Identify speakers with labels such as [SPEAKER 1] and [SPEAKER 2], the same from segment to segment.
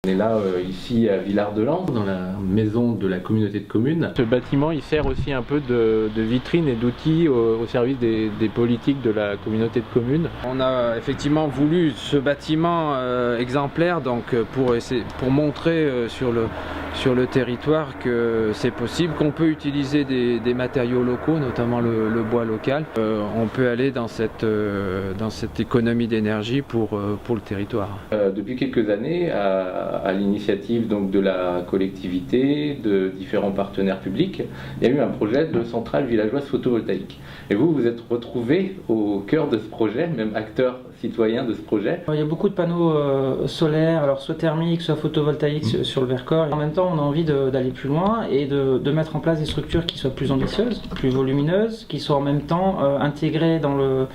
[SPEAKER 1] On est là ici à Villard-de-Lans, dans la maison de la communauté de communes. Ce bâtiment il sert aussi un peu de vitrine et d'outil au service des politiques de la communauté de communes.
[SPEAKER 2] On a effectivement voulu ce bâtiment exemplaire donc pour montrer sur le territoire que c'est possible, qu'on peut utiliser des matériaux locaux, notamment le bois local. On peut aller dans cette économie d'énergie pour le territoire.
[SPEAKER 1] Depuis quelques années, à l'initiative donc de la collectivité, de différents partenaires publics, il y a eu un projet de centrale villageoise photovoltaïque. Et vous vous êtes retrouvé au cœur de ce projet, même acteur citoyen de ce projet.
[SPEAKER 3] Il y a beaucoup de panneaux solaires, alors soit thermiques, soit photovoltaïques sur le Vercors. En même temps, on a envie d'aller plus loin et de mettre en place des structures qui soient plus ambitieuses, plus volumineuses, qui soient en même temps intégrées dans le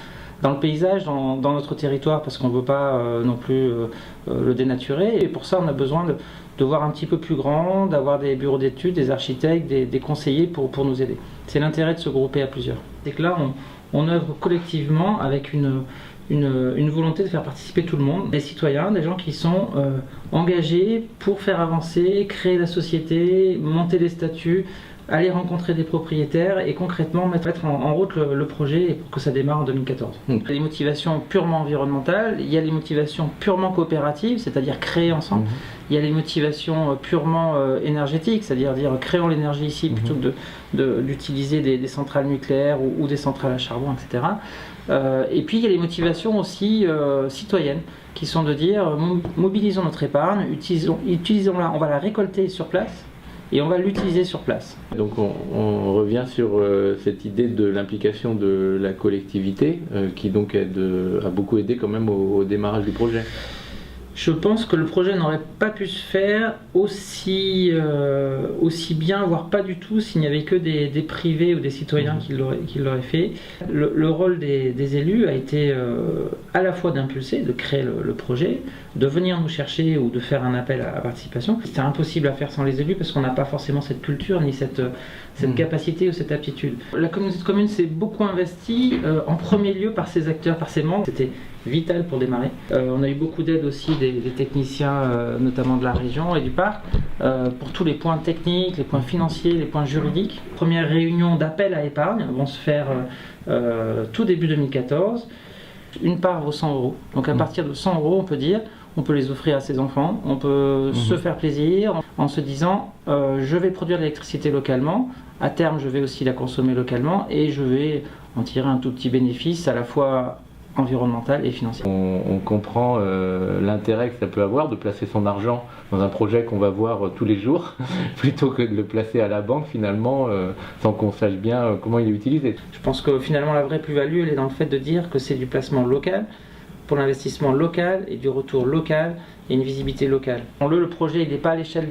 [SPEAKER 3] paysage, dans notre territoire, parce qu'on ne veut pas non plus le dénaturer. Et pour ça, on a besoin de voir un petit peu plus grand, d'avoir des bureaux d'études, des architectes, des conseillers pour nous aider. C'est l'intérêt de se grouper à plusieurs. C'est que là, on œuvre collectivement avec une volonté de faire participer tout le monde, des citoyens, des gens qui sont engagés pour faire avancer, créer la société, monter les statuts, aller rencontrer des propriétaires et concrètement mettre en route le projet pour que ça démarre en 2014. Il y a des motivations purement environnementales, il y a les motivations purement coopératives, c'est-à-dire créer ensemble. Il y a les motivations purement énergétiques, c'est-à-dire créons l'énergie ici plutôt que d'utiliser des centrales nucléaires ou des centrales à charbon, etc. Et puis il y a les motivations aussi citoyennes, qui sont de dire mobilisons notre épargne, utilisons-la, on va la récolter sur place, et on va l'utiliser sur place.
[SPEAKER 1] Donc on revient sur cette idée de l'implication de la collectivité qui donc a beaucoup aidé quand même au démarrage du projet.
[SPEAKER 3] Je pense que le projet n'aurait pas pu se faire aussi bien, voire pas du tout, s'il n'y avait que des privés ou des citoyens qui l'auraient fait. Le rôle des élus a été à la fois d'impulser, de créer le projet, de venir nous chercher ou de faire un appel à participation. C'était impossible à faire sans les élus parce qu'on n'a pas forcément cette culture ni cette capacité ou cette aptitude. La communauté de communes s'est beaucoup investie en premier lieu par ses acteurs, par ses membres. C'était vital pour démarrer. On a eu beaucoup d'aide aussi des techniciens, notamment de la région et du parc, pour tous les points techniques, les points financiers, les points juridiques. Première réunion d'appel à épargne vont se faire tout début 2014. Une part vaut 100 €. Donc à partir de 100 €, on peut dire, on peut les offrir à ses enfants, on peut se faire plaisir en se disant je vais produire de l'électricité localement, à terme je vais aussi la consommer localement et je vais en tirer un tout petit bénéfice à la fois environnemental et financier.
[SPEAKER 1] On comprend l'intérêt que ça peut avoir de placer son argent dans un projet qu'on va voir tous les jours plutôt que de le placer à la banque finalement sans qu'on sache bien comment il est utilisé.
[SPEAKER 3] Je pense que finalement la vraie plus-value elle est dans le fait de dire que c'est du placement local pour l'investissement local et du retour local et une visibilité locale. Le projet il n'est pas à l'échelle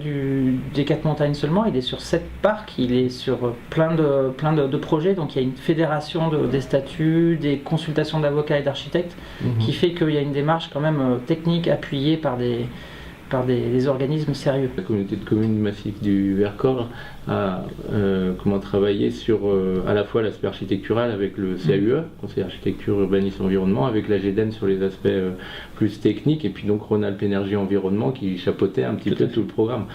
[SPEAKER 3] des 4 montagnes seulement, il est sur 7 parcs, il est sur plein de projets, donc il y a une fédération des statuts, des consultations d'avocats et d'architectes qui fait qu'il y a une démarche quand même technique appuyée par des organismes sérieux.
[SPEAKER 1] La communauté de communes Massif du Vercors a travaillé sur à la fois l'aspect architectural avec le CAUE, Conseil Architecture, Urbanisme, Environnement, avec la GEDEN sur les aspects plus techniques, et puis donc Rhône-Alpes Énergie Environnement qui chapeautait un petit peu tout le programme.